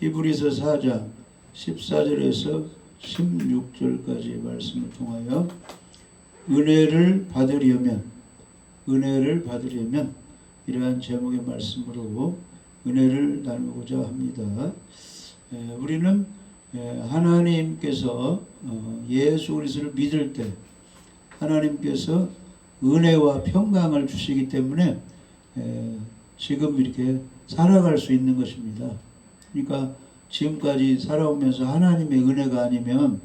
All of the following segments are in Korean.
히브리서 4장 14절에서 16절까지의 말씀을 통하여 은혜를 받으려면 이러한 제목의 말씀으로 은혜를 나누고자 합니다. 우리는 하나님께서 예수 그리스도를 믿을 때 하나님께서 은혜와 평강을 주시기 때문에 지금 이렇게 살아갈 수 있는 것입니다. 그러니까 지금까지 살아오면서 하나님의 은혜가 아니면,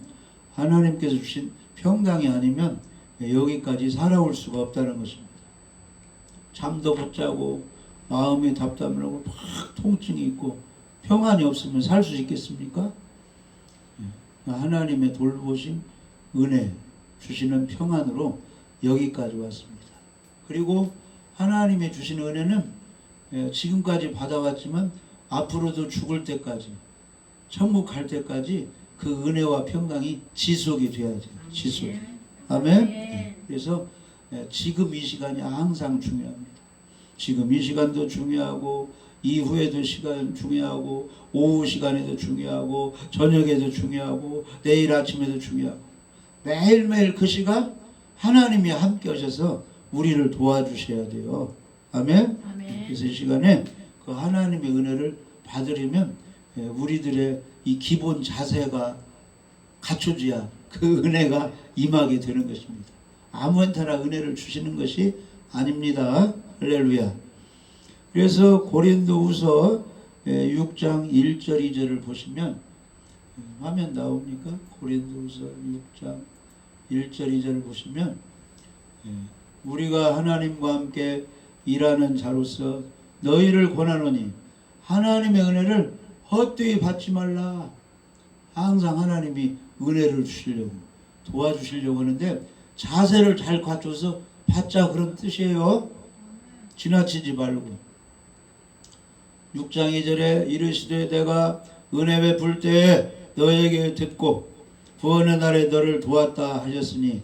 하나님께서 주신 평강이 아니면 여기까지 살아올 수가 없다는 것입니다. 잠도 못 자고 마음이 답답하고 막 통증이 있고 평안이 없으면 살 수 있겠습니까? 하나님의 돌보심, 은혜 주시는 평안으로 여기까지 왔습니다. 그리고 하나님의 주시는 은혜는 지금까지 받아왔지만 앞으로도 죽을 때까지, 천국 갈 때까지 그 은혜와 평강이 지속이 돼야죠. 지속. 아멘. 그래서 지금 이 시간이 항상 중요합니다. 지금 이 시간도 중요하고, 이후에도 시간 중요하고, 오후 시간에도 중요하고, 저녁에도 중요하고, 내일 아침에도 중요하고, 매일매일 그 시간 하나님이 함께 하셔서 우리를 도와주셔야 돼요. 아멘. 그래서 이 시간에 그 하나님의 은혜를 받으려면 우리들의 이 기본 자세가 갖춰져야 그 은혜가 임하게 되는 것입니다. 아무한테나 은혜를 주시는 것이 아닙니다. 할렐루야. 그래서 고린도후서 6장 1절 2절을 보시면, 화면 나옵니까? 고린도후서 6장 1절 2절을 보시면, 우리가 하나님과 함께 일하는 자로서 너희를 권하노니 하나님의 은혜를 헛되이 받지 말라. 항상 하나님이 은혜를 주시려고, 도와주시려고 하는데 자세를 잘 갖춰서 받자, 그런 뜻이에요. 지나치지 말고. 6장 2절에 이르시되 내가 은혜 베풀 때에 너에게 듣고 구원의 날에 너를 도왔다 하셨으니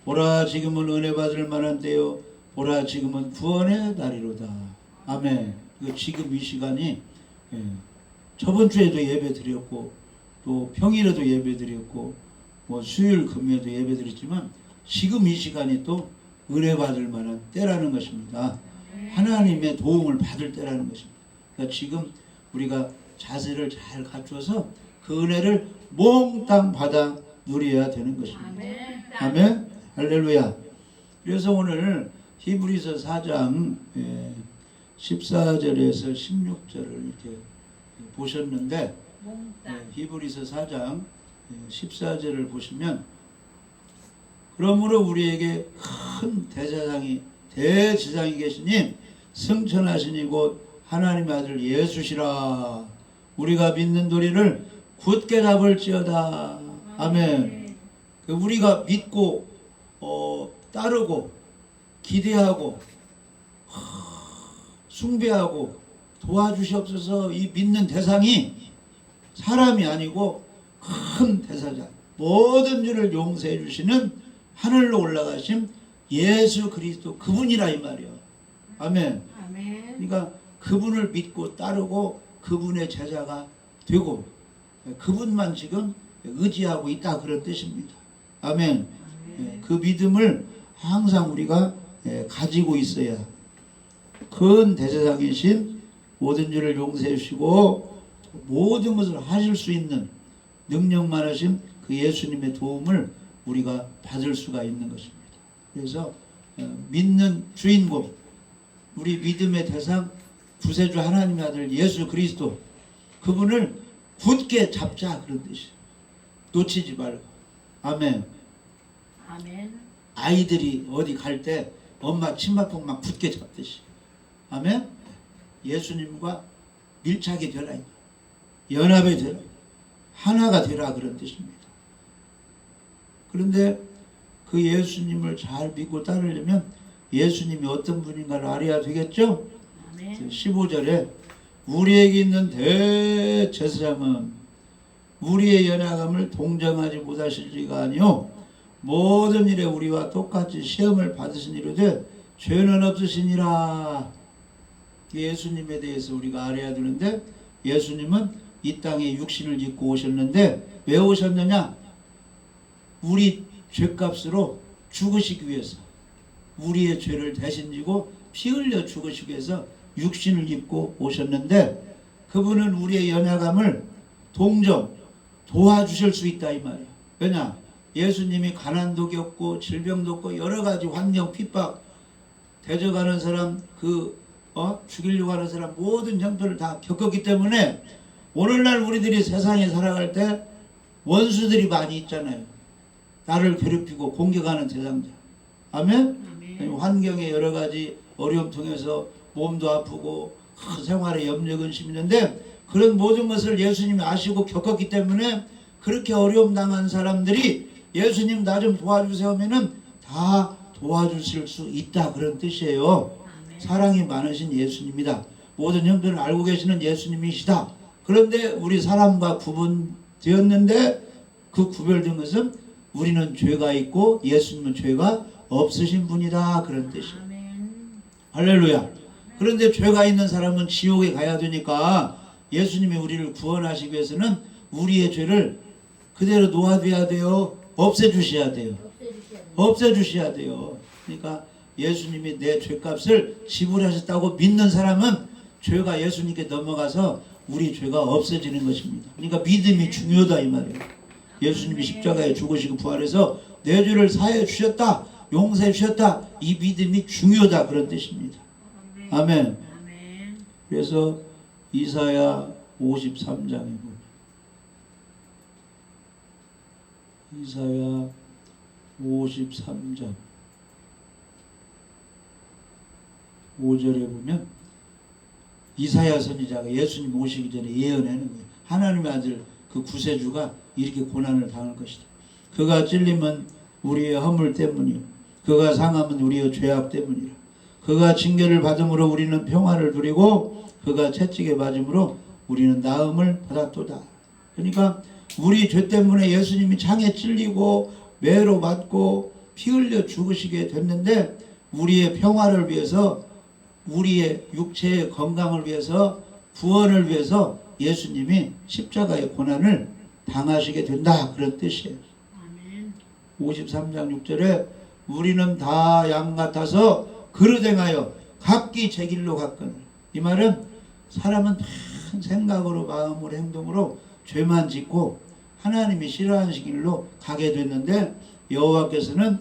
보라 지금은 은혜 받을 만한 때요 보라 지금은 구원의 날이로다. 아멘. 지금 이 시간이, 저번 주에도 예배 드렸고 또 평일에도 예배 드렸고 뭐 수요일 금요일도 예배 드렸지만 지금 이 시간이 또 은혜 받을 만한 때라는 것입니다. 하나님의 도움을 받을 때라는 것입니다. 그러니까 지금 우리가 자세를 잘 갖춰서 그 은혜를 몽땅 받아 누려야 되는 것입니다. 아멘. 할렐루야. 그래서 오늘 히브리서 4장 14절에서 16절을 이렇게 보셨는데, 히브리서 4장 14절을 보시면, 그러므로 우리에게 큰 대제사장이 계시니 승천하시니 곧 하나님의 아들 예수시라. 우리가 믿는 도리를 굳게 잡을지어다. 아멘. 우리가 믿고 따르고 기대하고 숭배하고 도와주시옵소서. 이 믿는 대상이 사람이 아니고 큰 대사장, 모든 죄를 용서해 주시는 하늘로 올라가신 예수 그리스도, 그분이라 이 말이야. 아멘. 그러니까 그분을 믿고 따르고 그분의 제자가 되고 그분만 지금 의지하고 있다, 그런 뜻입니다. 아멘. 그 믿음을 항상 우리가 가지고 있어야 큰 대제사장이신, 모든 죄를 용서해 주시고 모든 것을 하실 수 있는 능력 많으신 그 예수님의 도움을 우리가 받을 수가 있는 것입니다. 그래서 믿는 주인공, 우리 믿음의 대상, 구세주 하나님의 아들 예수 그리스도, 그분을 굳게 잡자, 그런 뜻이에요. 놓치지 말고. 아멘. 아이들이 어디 갈 때 엄마 치마폭 막 굳게 잡듯이. 아멘. 예수님과 밀착이 되라, 연합이 되라, 하나가 되라, 그런 뜻입니다. 그런데 그 예수님을 잘 믿고 따르려면 예수님이 어떤 분인가를 알아야 되겠죠? 15절에 우리에게 있는 대제사장은 우리의 연약함을 동정하지 못하실 리가 아니요 모든 일에 우리와 똑같이 시험을 받으신 이로되 죄는 없으시니라. 예수님에 대해서 우리가 알아야 되는데, 예수님은 이 땅에 육신을 입고 오셨는데 왜 오셨느냐? 우리 죄값으로 죽으시기 위해서, 우리의 죄를 대신 지고 피 흘려 죽으시기 위해서 육신을 입고 오셨는데, 그분은 우리의 연약함을 동정 도와주실 수 있다 이 말이에요. 왜냐? 예수님이 가난도 겪고 질병도 겪고 여러 가지 환경 핍박, 대적하는 사람, 죽이려고 하는 사람, 모든 형편을 다 겪었기 때문에 오늘날 우리들이 세상에 살아갈 때 원수들이 많이 있잖아요. 나를 괴롭히고 공격하는 대상자. 아멘? 환경의 여러 가지 어려움 통해서 몸도 아프고 생활에 염려 근심이 있는데, 그런 모든 것을 예수님이 아시고 겪었기 때문에 그렇게 어려움 당한 사람들이 예수님 나 좀 도와주세요 하면은 다 도와주실 수 있다, 그런 뜻이에요. 사랑이 많으신 예수님이다. 모든 형편을 알고 계시는 예수님이시다. 그런데 우리 사람과 구분되었는데, 그 구별된 것은 우리는 죄가 있고 예수님은 죄가 없으신 분이다, 그런 뜻이에요. 할렐루야. 그런데 죄가 있는 사람은 지옥에 가야 되니까 예수님이 우리를 구원하시기 위해서는 우리의 죄를 그대로 놓아둬야 돼요? 없애주셔야 돼요? 없애주셔야 돼요. 그러니까 예수님이 내 죄값을 지불하셨다고 믿는 사람은 죄가 예수님께 넘어가서 우리 죄가 없어지는 것입니다. 그러니까 믿음이 중요하다 이 말이에요. 예수님이 십자가에 죽으시고 부활해서 내 죄를 사해 주셨다, 용서해 주셨다, 이 믿음이 중요하다, 그런 뜻입니다. 아멘. 그래서 이사야 53장에 보면, 이사야 53장 5절에 보면 이사야 선지자가 예수님 오시기 전에 예언하는 거예요. 하나님의 아들 그 구세주가 이렇게 고난을 당할 것이다. 그가 찔림은 우리의 허물 때문이요, 그가 상함은 우리의 죄악 때문이라. 그가 징계를 받음으로 우리는 평화를 누리고 그가 채찍에 맞음으로 우리는 나음을 받았도다. 그러니까 우리 죄 때문에 예수님이 창에 찔리고 매로 맞고 피 흘려 죽으시게 됐는데, 우리의 평화를 위해서, 우리의 육체의 건강을 위해서, 구원을 위해서 예수님이 십자가의 고난을 당하시게 된다, 그런 뜻이에요. 53장 6절에 우리는 다 양 같아서 그릇 행하여 각기 제 길로 갔거늘. 이 말은 사람은 큰 생각으로 마음으로 행동으로 죄만 짓고 하나님이 싫어하시는 길로 가게 됐는데, 여호와께서는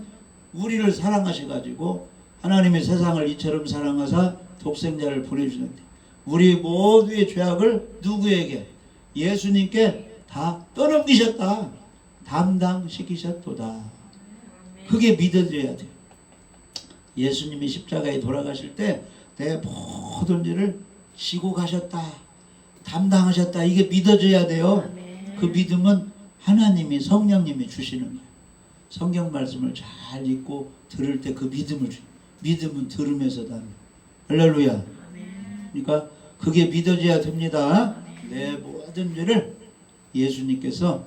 우리를 사랑하셔가지고 하나님의 세상을 이처럼 사랑하사 독생자를 보내주는데, 우리 모두의 죄악을 누구에게? 예수님께 다 떠넘기셨다, 담당시키셨도다. 그게 믿어져야 돼요. 예수님이 십자가에 돌아가실 때 내 모든 죄를 지고 가셨다, 담당하셨다, 이게 믿어져야 돼요. 그 믿음은 하나님이, 성령님이 주시는 거예요. 성경 말씀을 잘 읽고 들을 때 그 믿음을 주요. 믿음은 들으면서 다녀요. 할렐루야. 그러니까 그게 믿어져야 됩니다. 내 모든 죄를 예수님께서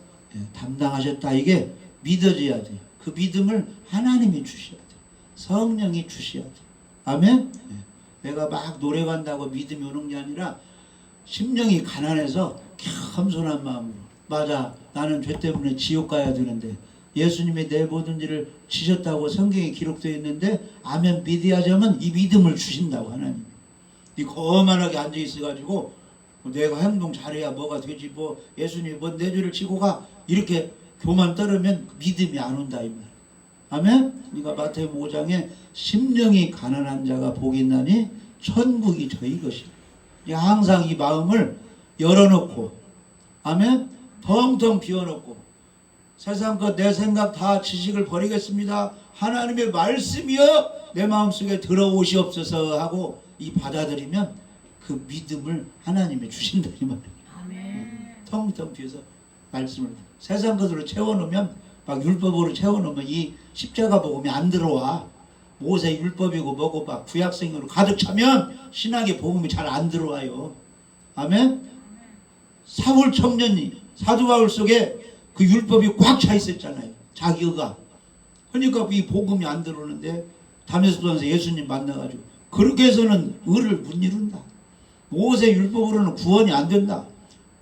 담당하셨다, 이게 믿어져야 돼요. 그 믿음을 하나님이 주셔야 돼요. 성령이 주셔야 돼요. 아멘? 내가 막 노래 간다고 믿음이 오는 게 아니라 심령이 가난해서 겸손한 마음으로, 맞아, 나는 죄 때문에 지옥 가야 되는데 예수님이 내 모든 죄를 지셨다고 성경에 기록되어 있는데, 아멘 믿어야지만 이 믿음을 주신다고 하나님. 이 거만하게 앉아 있어가지고 내가 행동 잘해야 뭐가 되지, 뭐 예수님이 뭐 내 죄를 지고 가, 이렇게 교만 떨으면 믿음이 안 온다 이 말. 아멘? 그러니까 마태복음 5장에 심령이 가난한 자가 복이 있나니 천국이 저희 것이다. 항상 이 마음을 열어놓고, 아멘? 텅텅 비워놓고, 세상 것 내 생각 다 지식을 버리겠습니다, 하나님의 말씀이여 내 마음속에 들어오시옵소서 하고 이 받아들이면 그 믿음을 하나님이 주신다 이 말이에요. 텅텅 비워서 말씀을 세상 것으로 채워놓으면, 막 율법으로 채워놓으면 이 십자가 복음이 안 들어와. 모세 율법이고 뭐고 막 구약성경으로 가득 차면 신학의 복음이 잘 안 들어와요. 아멘? 사울 청년이 사도 바울 속에 그 율법이 꽉 차 있었잖아요, 자기가. 그러니까 이 복음이 안 들어오는데 다메섹도에서 예수님 만나가지고, 그렇게 해서는 의를 못 이룬다, 모세 율법으로는 구원이 안 된다,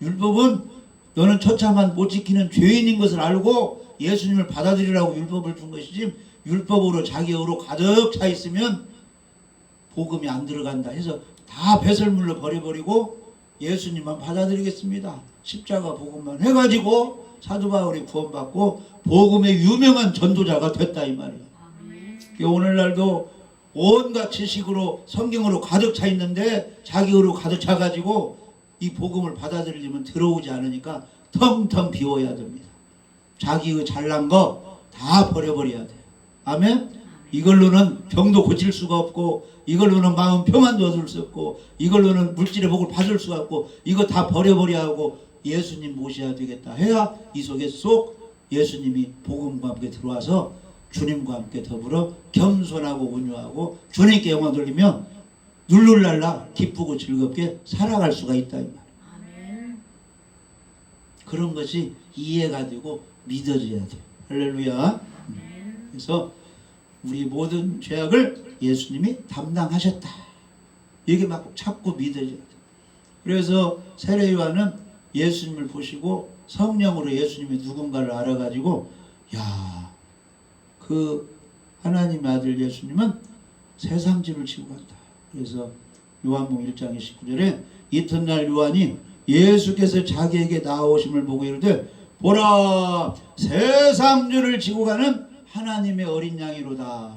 율법은 너는 처참한 못 지키는 죄인인 것을 알고 예수님을 받아들이라고 율법을 준 것이지, 율법으로 자기 의로 가득 차 있으면 복음이 안 들어간다 해서 다 배설물로 버려버리고 예수님만 받아들이겠습니다. 십자가 복음만 해가지고 사도 바울이 구원받고 복음의 유명한 전도자가 됐다 이 말이에요. 오늘날도 온갖 지식으로 성경으로 가득 차 있는데 자기 의로 가득 차가지고 이 복음을 받아들이려면 들어오지 않으니까 텅텅 비워야 됩니다. 자기의 잘난 거 다 버려버려야 돼요. 아멘? 이걸로는 병도 고칠 수가 없고, 이걸로는 마음 평안도 얻을 수 없고, 이걸로는 물질의 복을 받을 수가 없고, 이거 다 버려버려야 하고 예수님 모셔야 되겠다 해야 이 속에 쏙 예수님이 복음과 함께 들어와서 주님과 함께 더불어 겸손하고 온유하고 주님께 영광 돌리며 눌룰랄라 기쁘고 즐겁게 살아갈 수가 있다 이 말이에요. 그런 것이 이해가 되고 믿어져야 돼요. 할렐루야. 그래서 우리 모든 죄악을 예수님이 담당하셨다. 이게 막 자꾸 믿어져야 돼요. 그래서 세례 요한은 예수님을 보시고 성령으로 예수님이 누군가를 알아가지고, 야, 그 하나님의 아들 예수님은 세상죄를 지고 간다. 그래서 요한복음 1장 29절에 이튿날 요한이 예수께서 자기에게 나오심을 보고 이르되 보라, 세상죄를 지고 가는 하나님의 어린 양이로다.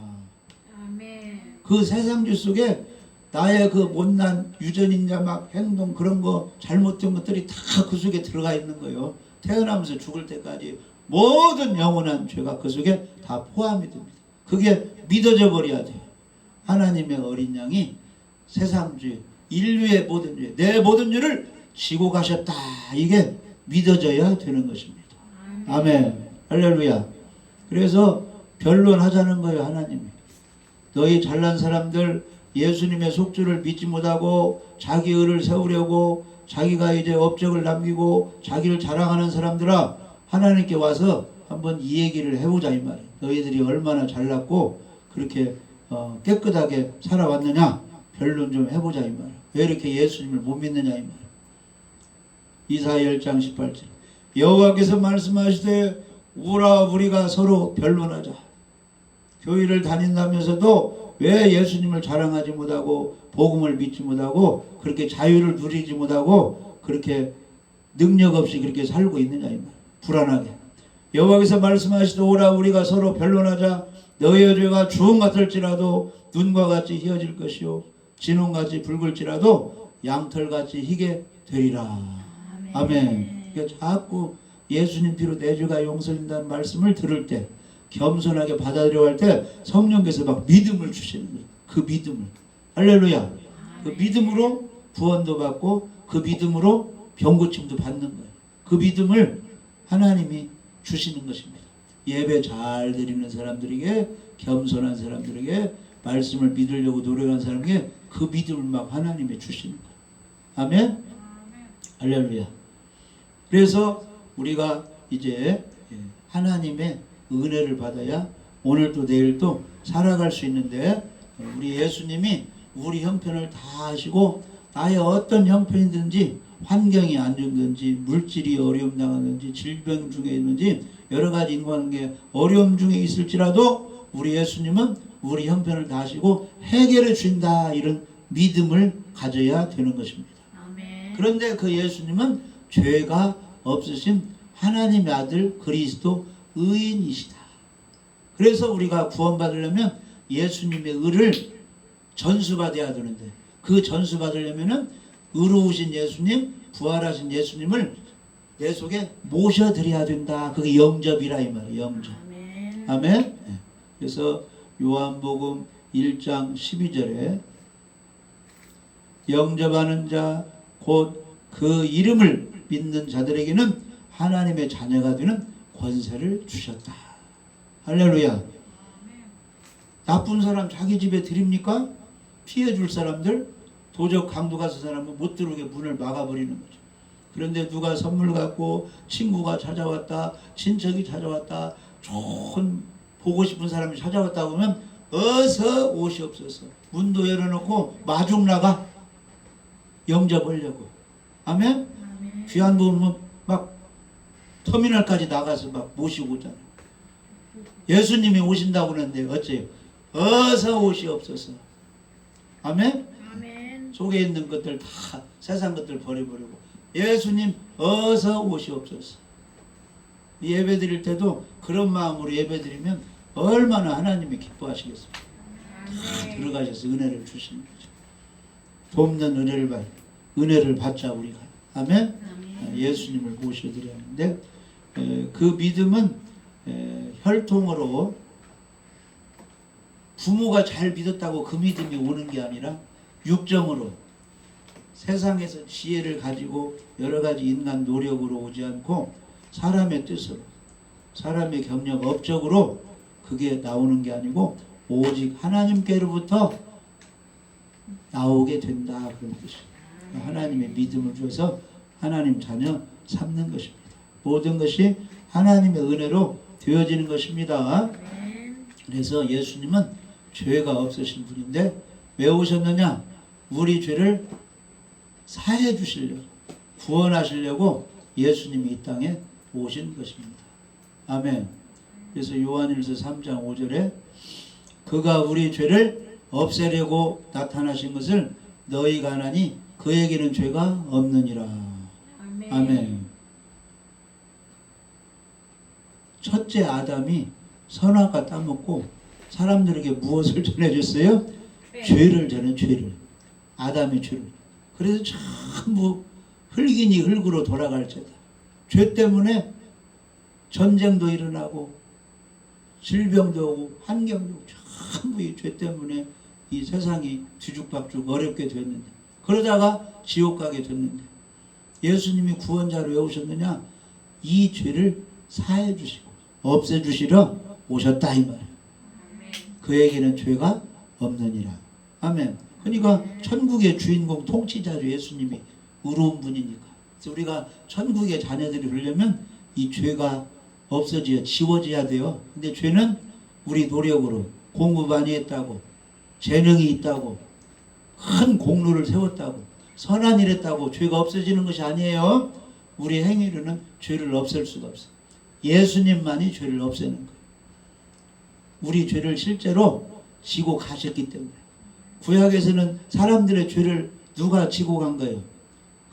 아멘. 그 세상죄 속에 나의 그 못난 유전인자 막 행동 그런 거 잘못된 것들이 다 그 속에 들어가 있는 거예요. 태어나면서 죽을 때까지 모든 영원한 죄가 그 속에 다 포함이 됩니다. 그게 믿어져 버려야 돼요. 하나님의 어린 양이 세상 죄, 인류의 모든 죄, 내 모든 죄를 지고 가셨다. 이게 믿어져야 되는 것입니다. 아멘. 할렐루야. 그래서 변론하자는 거예요. 하나님이. 너희 잘난 사람들, 예수님의 속주를 믿지 못하고 자기 의를 세우려고 자기가 이제 업적을 남기고 자기를 자랑하는 사람들아, 하나님께 와서 한번 이 얘기를 해보자 이 말이에요. 너희들이 얼마나 잘났고 그렇게 깨끗하게 살아왔느냐 변론 좀 해보자 이 말이에요. 왜 이렇게 예수님을 못 믿느냐 이 말이에요. 이사야 10장 18절 여호와께서 말씀하시되 오라 우리가 서로 변론하자. 교회를 다닌다면서도 왜 예수님을 자랑하지 못하고 복음을 믿지 못하고 그렇게 자유를 누리지 못하고 그렇게 능력 없이 그렇게 살고 있느냐 이 말. 불안하게. 여호와께서 말씀하시되 오라 우리가 서로 변론하자. 너희의 죄가 주홍 같을지라도 눈과 같이 희어질 것이요 진홍같이 붉을지라도 양털같이 희게 되리라. 아멘. 그러니까 자꾸 예수님 피로 내 죄가 용서된다는 말씀을 들을 때 겸손하게 받아들여 할 때 성령께서 막 믿음을 주시는 거예요. 그 믿음을. 할렐루야. 그 믿음으로 구원도 받고 그 믿음으로 병고침도 받는 거예요. 그 믿음을 하나님이 주시는 것입니다. 예배 잘 드리는 사람들에게, 겸손한 사람들에게, 말씀을 믿으려고 노력하는 사람에게 그 믿음을 막 하나님이 주시는 거예요. 아멘. 할렐루야. 그래서 우리가 이제 하나님의 은혜를 받아야 오늘도 내일도 살아갈 수 있는데, 우리 예수님이 우리 형편을 다 하시고 나의 어떤 형편이든지 환경이 안 좋든지 물질이 어려움 당하든지 질병 중에 있는지 여러 가지 인간관계 어려움 중에 있을지라도 우리 예수님은 우리 형편을 다 하시고 해결해 준다. 이런 믿음을 가져야 되는 것입니다. 아멘. 그런데 그 예수님은 죄가 없으신 하나님의 아들 그리스도 의인이시다. 그래서 우리가 구원받으려면 예수님의 의를 전수받아야 되는데, 그 전수받으려면은 의로우신 예수님, 부활하신 예수님을 내 속에 모셔드려야 된다. 그게 영접이라 이 말이에요. 영접. 아멘. 아멘. 네. 그래서 요한복음 1장 12절에 영접하는 자 곧 그 이름을 믿는 자들에게는 하나님의 자녀가 되는 권세를 주셨다. 할렐루야. 나쁜 사람 자기 집에 들입니까? 피해줄 사람들, 도적 강도 가서 사람은 못 들어오게 문을 막아버리는 거죠. 그런데 누가 선물 갖고 친구가 찾아왔다, 친척이 찾아왔다, 좋은 보고 싶은 사람이 찾아왔다 보면 어서 오시옵소서. 문도 열어놓고 마중 나가 영접하려고. 아멘? 귀한 분 막 터미널까지 나가서 막 모시고 오잖아요. 예수님이 오신다고 그러는데 어째요? 어서 오시옵소서. 아멘? 아멘. 속에 있는 것들 다 세상 것들 버려버리고 예수님 어서 오시옵소서. 예배 드릴 때도 그런 마음으로 예배 드리면 얼마나 하나님이 기뻐하시겠습니까? 다 들어가셔서 은혜를 주시는 거죠. 돕는 은혜를 받자 우리가. 아멘? 예수님을 모셔드려야 하는데 그 믿음은 혈통으로 부모가 잘 믿었다고 그 믿음이 오는 게 아니라 육정으로 세상에서 지혜를 가지고 여러 가지 인간 노력으로 오지 않고 사람의 뜻으로 사람의 경력 업적으로 그게 나오는 게 아니고 오직 하나님께로부터 나오게 된다 그런 뜻이에요. 하나님의 믿음을 주어서 하나님 자녀 삼는 것입니다. 모든 것이 하나님의 은혜로 되어지는 것입니다. 그래서 예수님은 죄가 없으신 분인데 왜 오셨느냐? 우리 죄를 사해 주시려고 구원하시려고 예수님이 이 땅에 오신 것입니다. 아멘. 그래서 요한일서 3장 5절에 그가 우리 죄를 없애려고 나타나신 것을 너희가 아나니 그에게는 죄가 없느니라. 아멘. 아멘. 첫째 아담이 선악과 따먹고 사람들에게 무엇을 전해줬어요? 죄를 전해, 죄를. 아담의 죄를. 그래서 전부 흙이니 흙으로 돌아갈 죄다. 죄 때문에 전쟁도 일어나고 질병도 오고 환경도 오고 전부 이 죄 때문에 이 세상이 뒤죽박죽 어렵게 됐는데 그러다가 지옥 가게 됐는데 예수님이 구원자로 왜 오셨느냐? 이 죄를 사해 주시고 없애 주시러 오셨다 이 말이에요. 그에게는 죄가 없느니라. 아멘. 그러니까 천국의 주인공 통치자죠. 예수님이 의로운 분이니까. 그래서 우리가 천국의 자녀들이 되려면 이 죄가 없어져야 지워져야 돼요. 근데 죄는 우리 노력으로 공부 많이 했다고 재능이 있다고 큰 공로를 세웠다고 선한 일 했다고 죄가 없어지는 것이 아니에요. 우리 행위로는 죄를 없앨 수가 없어요. 예수님만이 죄를 없애는 거예요. 우리 죄를 실제로 지고 가셨기 때문에. 구약에서는 사람들의 죄를 누가 지고 간 거예요?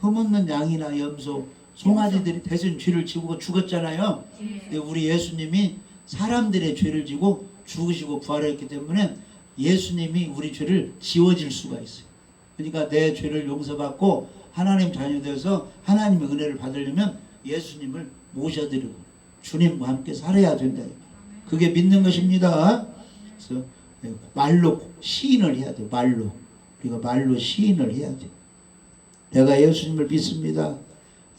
흠없는 양이나 염소, 송아지들이 대신 죄를 지고 죽었잖아요. 근데 우리 예수님이 사람들의 죄를 지고 죽으시고 부활했기 때문에 예수님이 우리 죄를 지워질 수가 있어요. 그러니까 내 죄를 용서받고 하나님 자녀 되어서 하나님의 은혜를 받으려면 예수님을 모셔드리고 주님과 함께 살아야 된다. 그게 믿는 것입니다. 그래서 말로 시인을 해야 돼. 말로. 우리가 말로 시인을 해야 돼. 내가 예수님을 믿습니다.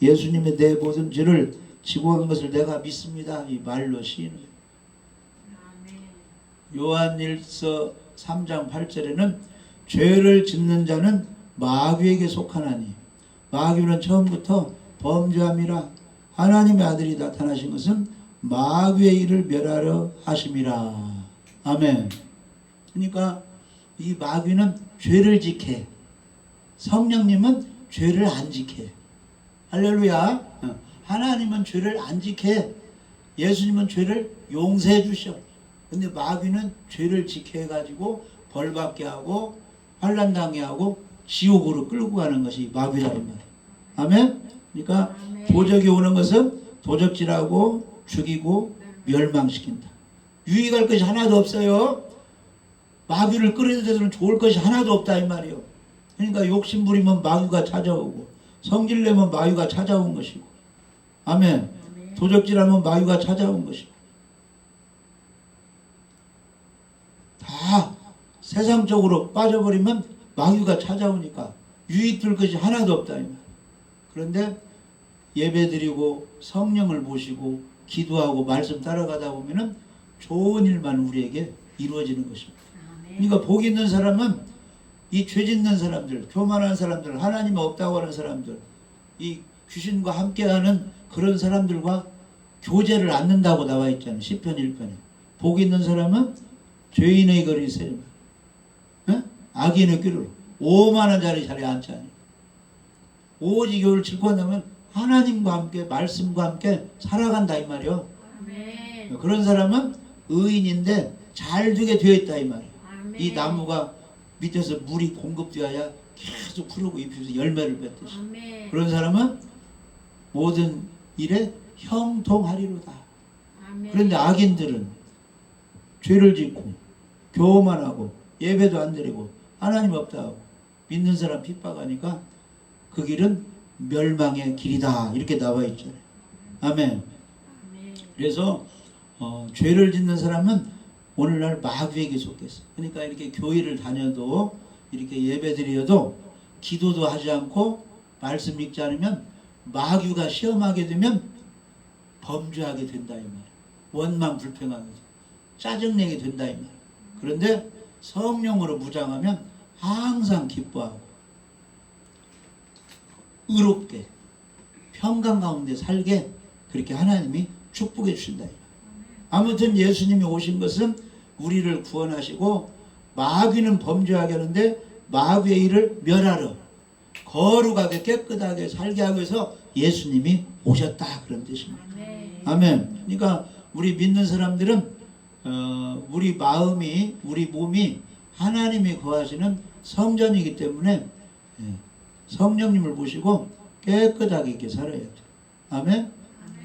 예수님의 내 모든 죄를 지고 간 것을 내가 믿습니다. 이 말로 시인을 해요. 요한일서 3장 8절에는 죄를 짓는 자는 마귀에게 속하나니 마귀는 처음부터 범죄함이라 하나님의 아들이 나타나신 것은 마귀의 일을 멸하려 하심이라. 아멘. 그러니까 이 마귀는 죄를 지켜. 성령님은 죄를 안 지켜. 할렐루야. 하나님은 죄를 안 지켜. 예수님은 죄를 용서해 주셔. 근데 마귀는 죄를 지켜가지고 벌받게 하고 환난당해 하고 지옥으로 끌고 가는 것이 마귀라는 말이에요. 아멘. 그러니까 도적이 오는 것은 도적질하고 죽이고 멸망시킨다. 유익할 것이 하나도 없어요. 마귀를 끌어들여 데서는 좋을 것이 하나도 없다 이 말이에요. 그러니까 욕심부리면 마귀가 찾아오고 성질내면 마귀가 찾아온 것이고 아멘. 도적질하면 마귀가 찾아온 것이고 다 세상적으로 빠져버리면 마귀가 찾아오니까 유익될 것이 하나도 없다 이 말이에요. 그런데 예배드리고 성령을 모시고 기도하고 말씀 따라가다 보면은 좋은 일만 우리에게 이루어지는 것입니다. 그러니까 복 있는 사람은 이 죄 짓는 사람들, 교만한 사람들, 하나님 없다고 하는 사람들, 이 귀신과 함께하는 그런 사람들과 교제를 않는다고 나와 있잖아요. 시편 1편에. 복 있는 사람은 죄인의 거리에 세우고 악인의 꾀로 오만한 자리 자리에 앉지 않아요. 오직 교를 질고 한다면 하나님과 함께 말씀과 함께 살아간다 이 말이요. 아멘. 그런 사람은 의인인데 잘 되게 되어 있다 이 말이에요. 아멘. 이 나무가 밑에서 물이 공급되어야 계속 푸르고 잎에서 열매를 맺듯이 아멘. 그런 사람은 모든 일에 형통하리로다. 아멘. 그런데 악인들은 죄를 짓고 교만 하고 예배도 안 드리고 하나님 없다 하고 믿는 사람 핍박하니까 그 길은 멸망의 길이다 이렇게 나와 있잖아요. 아멘. 아멘. 그래서 죄를 짓는 사람은 오늘날 마귀에게 속겠어. 그러니까 이렇게 교회를 다녀도 이렇게 예배드려도 기도도 하지 않고 말씀 읽지 않으면 마귀가 시험하게 되면 범죄하게 된다 이 말이야. 원망 불평하게 돼. 짜증내게 된다 이 말이야. 그런데 성령으로 무장하면 항상 기뻐하고 의롭게 평강 가운데 살게 그렇게 하나님이 축복해 주신다 이 말이야. 아무튼 예수님이 오신 것은 우리를 구원하시고 마귀는 범죄하게 하는데 마귀의 일을 멸하러 거룩하게 깨끗하게 살게 하기 위해서 예수님이 오셨다 그런 뜻입니다. 아멘. 아멘. 그러니까 우리 믿는 사람들은 우리 마음이 우리 몸이 하나님이 거하시는 성전이기 때문에 성령님을 모시고 깨끗하게 이렇게 살아야 돼. 아멘.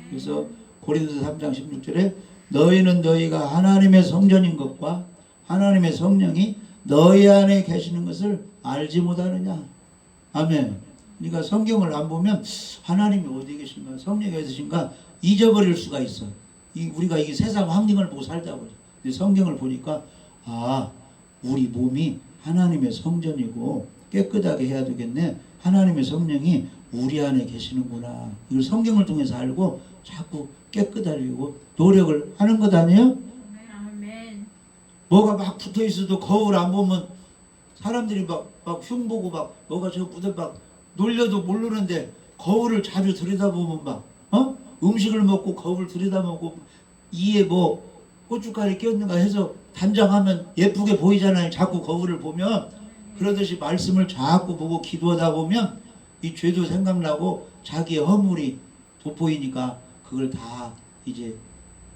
그래서 고린도서 3장 16절에 너희는 너희가 하나님의 성전인 것과 하나님의 성령이 너희 안에 계시는 것을 알지 못하느냐. 아멘. 그러니까 성경을 안 보면 하나님이 어디 계신가 성령이 어디 계신가 잊어버릴 수가 있어. 우리가 이 세상 환경을 보고 살다 보죠. 근데 성경을 보니까 우리 몸이 하나님의 성전이고 깨끗하게 해야 되겠네. 하나님의 성령이 우리 안에 계시는구나. 이걸 성경을 통해서 알고 자꾸 깨끗하려고 노력을 하는 것 아니에요? 아멘. 뭐가 막 붙어 있어도 거울 안 보면 사람들이 막 흉보고 막 뭐가 저 묻어 막 놀려도 모르는데 거울을 자주 들여다보면 막 음식을 먹고 거울 들여다보고 이에 뭐 고춧가루 끼었는가 해서 단장하면 예쁘게 보이잖아요. 자꾸 거울을 보면 그러듯이 말씀을 자꾸 보고 기도하다 보면 이 죄도 생각나고 자기의 허물이 돋보이니까 그걸 다 이제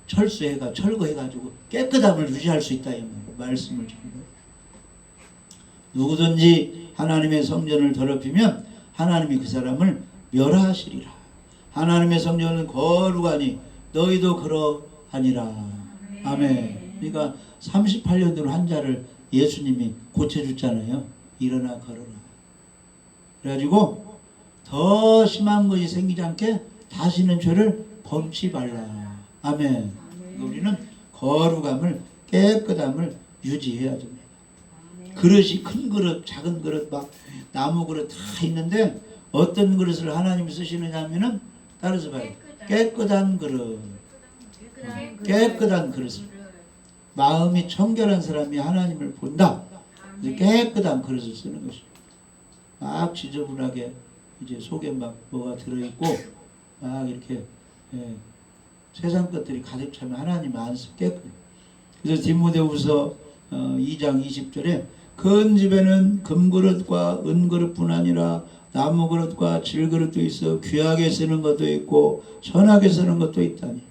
철거해가지고 깨끗함을 유지할 수 있다 이 말이에요. 말씀을 전부. 누구든지 하나님의 성전을 더럽히면 하나님이 그 사람을 멸하시리라. 하나님의 성전은 거룩하니 너희도 그러하니라. 아멘. 그러니까 38년 된 환자를 예수님이 고쳐줬잖아요. 일어나 걸어라. 그래가지고 더 심한 것이 생기지 않게 다시는 죄를 범치 말라. 아멘. 우리는 거룩함을 깨끗함을 유지해야 됩니다. 그릇이 큰 그릇 작은 그릇 막 나무 그릇 다 있는데 어떤 그릇을 하나님이 쓰시느냐 하면은 따라서 봐요. 깨끗한 그릇. 깨끗한 그릇을. 마음이 청결한 사람이 하나님을 본다. 깨끗한 그릇을 쓰는 것이죠. 막 지저분하게 이제 속에 막 뭐가 들어있고 막 이렇게 세상 것들이 가득 차면 하나님 안 깨끗해. 그래서 디모데후서 2장 20절에 큰 집에는 금그릇과 은그릇뿐 아니라 나무그릇과 질그릇도 있어 귀하게 쓰는 것도 있고 선하게 쓰는 것도 있다니.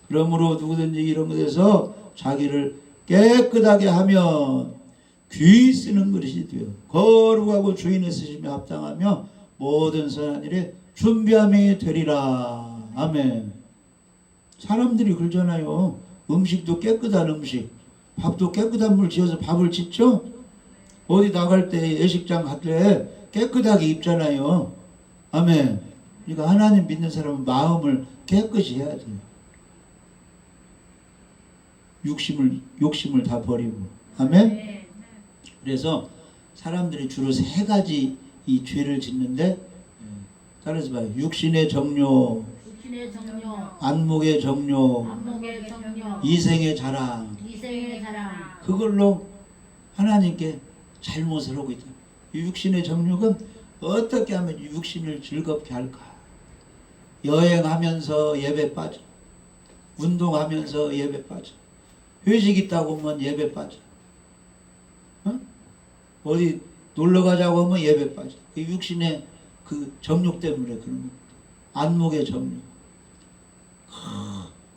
그러므로 누구든지 이런 것에서 자기를 깨끗하게 하면 귀히 쓰는 그릇이 되어 거룩하고 주인의 쓰심에 합당하며 모든 선한 일에 준비함이 되리라. 아멘. 사람들이 그러잖아요. 음식도 깨끗한 음식, 밥도 깨끗한 물 지어서 밥을 짓죠. 어디 나갈 때 예식장 갈 때 깨끗하게 입잖아요. 아멘. 그러니까 하나님 믿는 사람은 마음을 깨끗이 해야 돼요. 욕심을 다 버리고. 아멘. 그래서 사람들이 주로 세 가지 이 죄를 짓는데 따라서 봐요. 육신의 정욕, 안목의 정욕, 이생의 자랑. 그걸로 하나님께 잘못을 하고 있다. 육신의 정욕은 어떻게 하면 육신을 즐겁게 할까? 여행하면서 예배 빠져. 운동하면서 예배 빠져. 회식 있다고 하면 예배 빠져. 어디 놀러 가자고 하면 예배 빠져. 그 육신의 그 정욕 때문에 그런 거. 안목의 점유.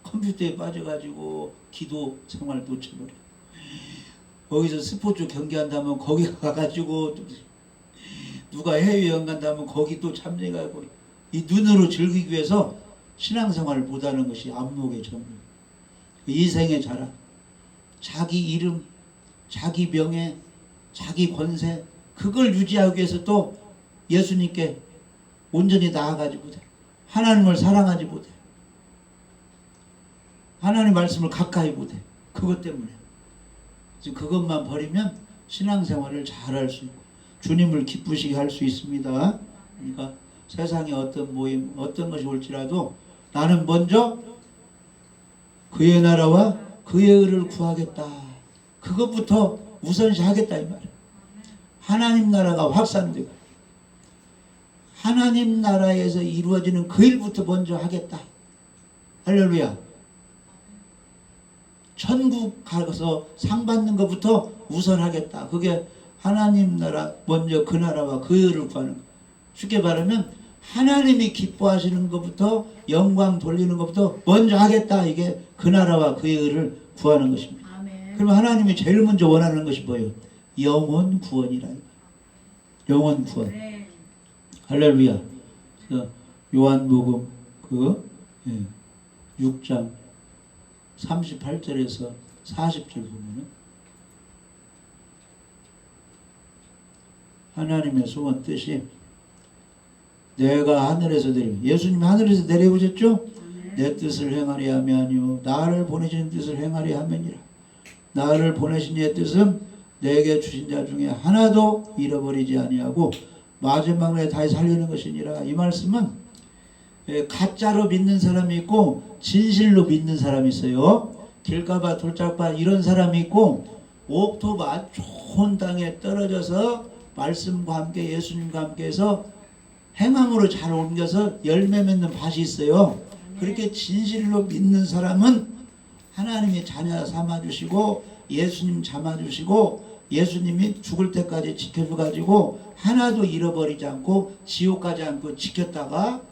컴퓨터에 빠져가지고 기도 생활 놓쳐버려. 거기서 스포츠 경기한다면 거기 가가지고 누가 해외여행 간다면 거기 또 참여해가고 이 눈으로 즐기기 위해서 신앙생활을 못하는 것이 안목의 점유. 이생의 자랑, 자기 이름, 자기 명예, 자기 권세, 그걸 유지하기 위해서 또 예수님께 온전히 나아가지 못해. 하나님을 사랑하지 못해. 하나님 말씀을 가까이 못해. 그것 때문에. 그것만 버리면 신앙생활을 잘할 수 있고 주님을 기쁘시게 할 수 있습니다. 그러니까 세상에 어떤 모임, 어떤 것이 올지라도 나는 먼저 그의 나라와 그의 의를 구하겠다. 그것부터 우선시하겠다 이 말이에요. 하나님 나라가 확산되고 하나님 나라에서 이루어지는 그 일부터 먼저 하겠다. 할렐루야. 천국 가서 상 받는 것부터 우선하겠다. 그게 하나님 나라, 먼저 그 나라와 그 의를 구하는 것. 쉽게 말하면 하나님이 기뻐하시는 것부터 영광 돌리는 것부터 먼저 하겠다. 이게 그 나라와 그의 의를 구하는 것입니다. 아멘. 그러면 하나님이 제일 먼저 원하는 것이 뭐예요? 영혼 구원이라. 영혼 구원. 네. 할렐루야. 그래서 요한복음 6장 38절에서 40절 보면은 하나님의 소원 뜻이 내가 하늘에서 예수님이 하늘에서 내려오셨죠? 내 뜻을 행하리 하면요 나를 보내신 뜻을 행하리 하면이라. 나를 보내신 이의 뜻은 내게 주신 자 중에 하나도 잃어버리지 아니하고 마지막 날에 다시 살리는 것이니라. 이 말씀은 가짜로 믿는 사람이 있고 진실로 믿는 사람이 있어요. 길가봐 돌짝봐 이런 사람이 있고 옥토밭 좋은 땅에 떨어져서 말씀과 함께 예수님과 함께 해서 행함으로 잘 옮겨서 열매 맺는 밭이 있어요. 그렇게 진실로 믿는 사람은 하나님이 자녀 삼아주시고 예수님 잡아주시고 예수님이 죽을 때까지 지켜줘가지고 하나도 잃어버리지 않고 지옥 가지 않고 지켰다가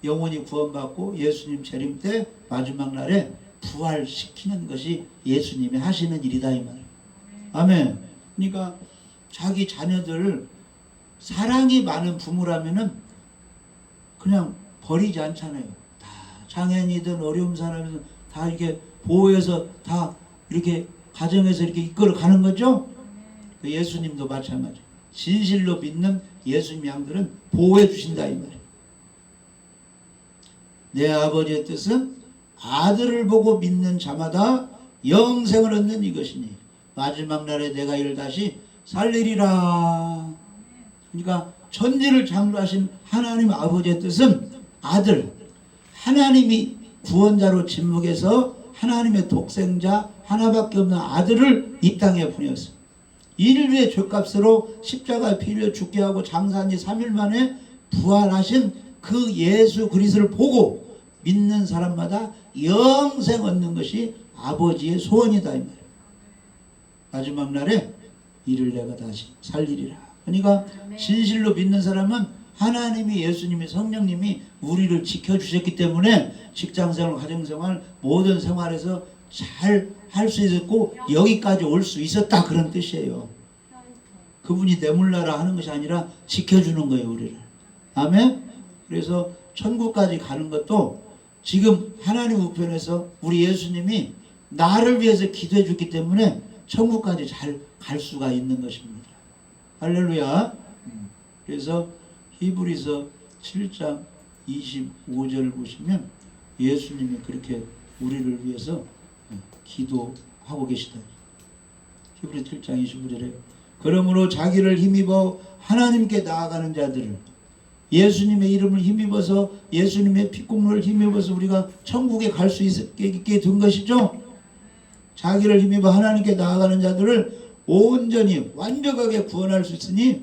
영혼이 구원받고 예수님 재림 때 마지막 날에 부활시키는 것이 예수님이 하시는 일이다 이 말이에요. 아멘. 그러니까 자기 자녀들 사랑이 많은 부모라면은 그냥 버리지 않잖아요. 다 장애인이든 어려운 사람이든 다 이렇게 보호해서 다 이렇게 가정에서 이렇게 이끌어 가는 거죠. 예수님도 마찬가지. 진실로 믿는 예수님 양들은 보호해 주신다 이 말이에요. 내 아버지의 뜻은 아들을 보고 믿는 자마다 영생을 얻는 이것이니 마지막 날에 내가 이를 다시 살리리라. 그러니까 천지를 창조하신 하나님 아버지의 뜻은 아들, 하나님이 구원자로 진목해서 하나님의 독생자 하나밖에 없는 아들을 이 땅에 보냈어. 인류의 죄값으로 십자가에 피 흘려 죽게 하고 장사한 지 3일 만에 부활하신 그 예수 그리스도를 보고 믿는 사람마다 영생 얻는 것이 아버지의 소원이다 이 말이에요. 마지막 날에 이를 내가 다시 살리리라. 그러니까 진실로 믿는 사람은 하나님이 예수님이 성령님이 우리를 지켜주셨기 때문에 직장생활 가정생활 모든 생활에서 잘 할 수 있었고 여기까지 올 수 있었다 그런 뜻이에요. 그분이 내몰라라 하는 것이 아니라 지켜주는 거예요 우리를. 아멘. 그래서 천국까지 가는 것도 지금 하나님 우편에서 우리 예수님이 나를 위해서 기도해 줬기 때문에 천국까지 잘 갈 수가 있는 것입니다. 할렐루야. 그래서 히브리서 7장 25절을 보시면 예수님이 그렇게 우리를 위해서 기도하고 계시다. 히브리 7장 25절에 그러므로 자기를 힘입어 하나님께 나아가는 자들을 예수님의 이름을 힘입어서 예수님의 피국물을 힘입어서 우리가 천국에 갈 수 있게 된 것이죠. 자기를 힘입어 하나님께 나아가는 자들을 온전히 완벽하게 구원할 수 있으니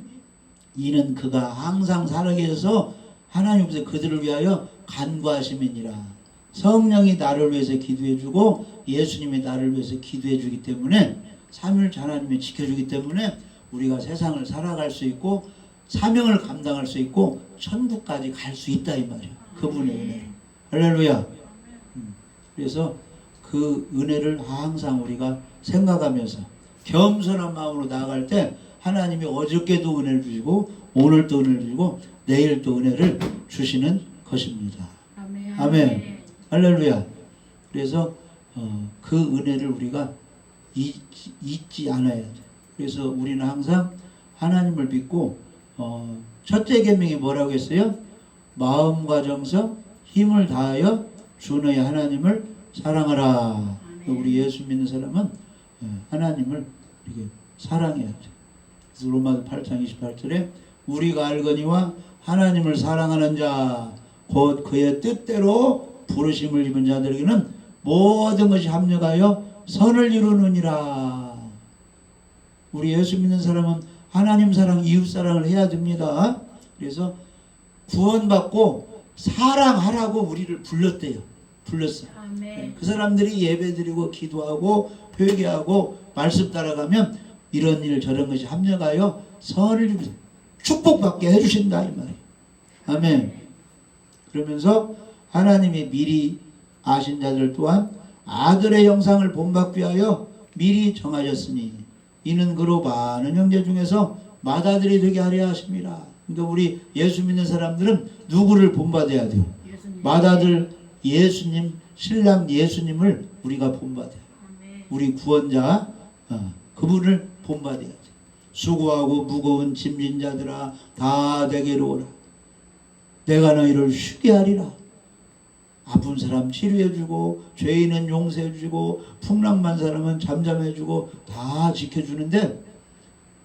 이는 그가 항상 살아계셔서 하나님 앞에서 그들을 위하여 간구하심이니라. 성령이 나를 위해서 기도해주고 예수님이 나를 위해서 기도해주기 때문에 삼위일체 하나님이 지켜주기 때문에 우리가 세상을 살아갈 수 있고 사명을 감당할 수 있고 천국까지 갈 수 있다 이 말이에요. 그분의 은혜. 할렐루야. 그래서 그 은혜를 항상 우리가 생각하면서 겸손한 마음으로 나아갈 때 하나님이 어저께도 은혜를 주시고 오늘도 은혜를 주시고 내일도 은혜를 주시는 것입니다. 아멘. 아멘. 할렐루야. 그래서 그 은혜를 우리가 잊지 않아야 돼. 그래서 우리는 항상 하나님을 믿고 첫째 계명이 뭐라고 했어요? 마음과 정성, 힘을 다하여 주 너의 하나님을 사랑하라. 우리 예수 믿는 사람은 하나님을 이렇게 사랑해야 돼. 그래서 로마서 8장 28절에 우리가 알거니와 하나님을 사랑하는 자 곧 그의 뜻대로 부르심을 입은 자들에게는 모든 것이 합력하여 선을 이루느니라. 우리 예수 믿는 사람은 하나님 사랑, 이웃 사랑을 해야 됩니다. 그래서 구원받고 사랑하라고 우리를 불렀대요. 불렀어요. 아멘. 그 사람들이 예배드리고 기도하고 회개하고 말씀 따라가면 이런 일 저런 것이 합력하여 선을 이루고 축복받게 해주신다 이 말이에요. 아멘. 그러면서 하나님이 미리 아신 자들 또한 아들의 형상을 본받기 위하여 미리 정하셨으니 이는 그로 많은 형제 중에서 맏아들이 되게 하려 하십니다. 그러니까 우리 예수 믿는 사람들은 누구를 본받아야 돼요? 예수님. 맏아들 예수님, 신랑 예수님을 우리가 본받아요. 아멘. 우리 구원자 그분을 본받아야 돼. 수고하고 무거운 짐진 자들아 다 내게로 오라. 내가 너희를 쉬게 하리라. 아픈 사람 치료해주고 죄인은 용서해주고 풍랑만 사람은 잠잠해주고 다 지켜주는데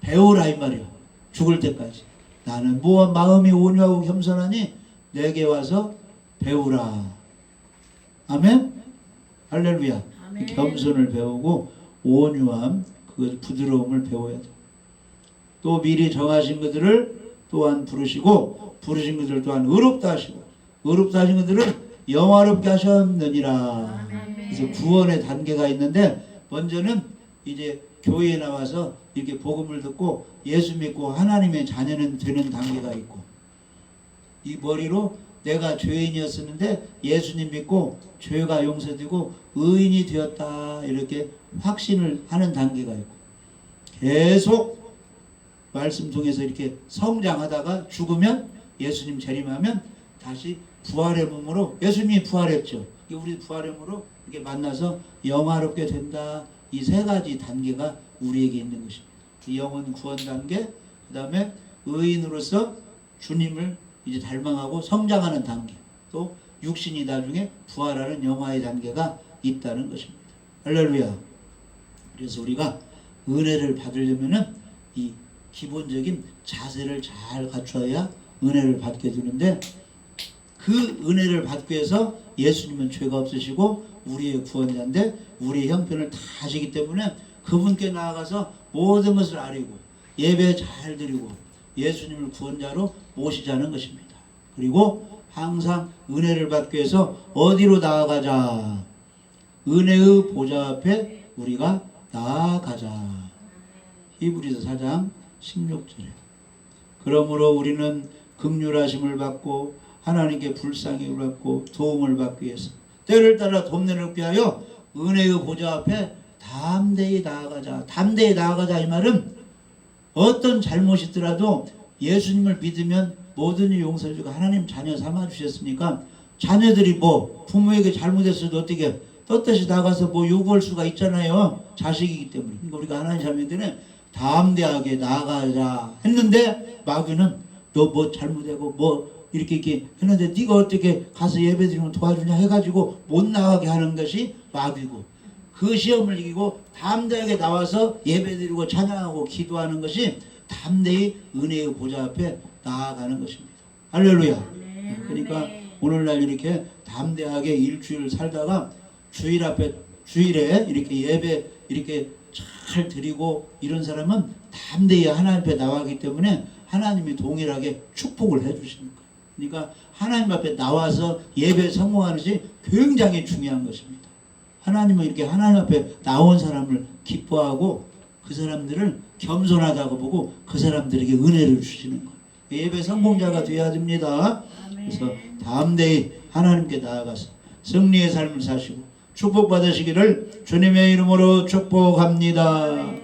배우라 이 말이야. 죽을 때까지 나는 무엇 마음이 온유하고 겸손하니 내게 와서 배우라. 아멘. 할렐루야. 아멘. 겸손을 배우고 온유함, 그 부드러움을 배워야 돼. 또 미리 정하신 그들을 또한 부르시고 부르신 그들 또한 의롭다 하시고 의롭다 하신 그들은 영화롭게 하셨느니라. 그래서 구원의 단계가 있는데 먼저는 이제 교회에 나와서 이렇게 복음을 듣고 예수 믿고 하나님의 자녀는 되는 단계가 있고 이 머리로 내가 죄인이었었는데 예수님 믿고 죄가 용서되고 의인이 되었다 이렇게 확신을 하는 단계가 있고 계속 말씀 통해서 이렇게 성장하다가 죽으면 예수님 재림하면 다시 부활의 몸으로 예수님이 부활했죠. 우리 부활의 몸으로 이렇게 만나서 영화롭게 된다. 이 세 가지 단계가 우리에게 있는 것입니다. 이 영혼 구원 단계, 그 다음에 의인으로서 주님을 이제 닮아가고 성장하는 단계, 또 육신이 나중에 부활하는 영화의 단계가 있다는 것입니다. 할렐루야. 그래서 우리가 은혜를 받으려면은 이 기본적인 자세를 잘 갖춰야 은혜를 받게 되는데 그 은혜를 받기 위해서 예수님은 죄가 없으시고 우리의 구원자인데 우리의 형편을 다 아시기 때문에 그분께 나아가서 모든 것을 아뢰고 예배 잘 드리고 예수님을 구원자로 모시자는 것입니다. 그리고 항상 은혜를 받기 위해서 어디로 나아가자? 은혜의 보좌 앞에 우리가 나아가자. 히브리서 4장 16절에 그러므로 우리는 긍휼하심을 받고 하나님께 불쌍히 받고 도움을 받기 위해서 때를 따라 돕는 얻게 하여 은혜의 보좌 앞에 담대히 나아가자. 담대히 나아가자 이 말은 어떤 잘못이 있더라도 예수님을 믿으면 모든 일 용서해주고 하나님 자녀 삼아주셨으니까 자녀들이 뭐 부모에게 잘못했어도 어떻게 떳떳이 나가서 뭐 요구할 수가 있잖아요. 자식이기 때문에. 그러니까 우리가 하나님 자녀들은 담대하게 나아가자 했는데 마귀는 너 뭐 잘못하고 뭐 이렇게 했는데 네가 어떻게 가서 예배드리면 도와주냐 해가지고 못 나가게 하는 것이 마귀고 그 시험을 이기고 담대하게 나와서 예배드리고 찬양하고 기도하는 것이 담대히 은혜의 보좌 앞에 나아가는 것입니다. 할렐루야. 그러니까 오늘날 이렇게 담대하게 일주일 살다가 주일에 이렇게 예배 이렇게 잘 드리고 이런 사람은 담대히 하나님 앞에 나가기 때문에 하나님이 동일하게 축복을 해주시는 거예요. 그러니까 하나님 앞에 나와서 예배 성공하는 것이 굉장히 중요한 것입니다. 하나님은 이렇게 하나님 앞에 나온 사람을 기뻐하고 그 사람들을 겸손하다고 보고 그 사람들에게 은혜를 주시는 거예요. 예배 성공자가 되어야 됩니다. 그래서 아멘. 다음 데에 하나님께 나아가서 승리의 삶을 사시고 축복받으시기를 주님의 이름으로 축복합니다.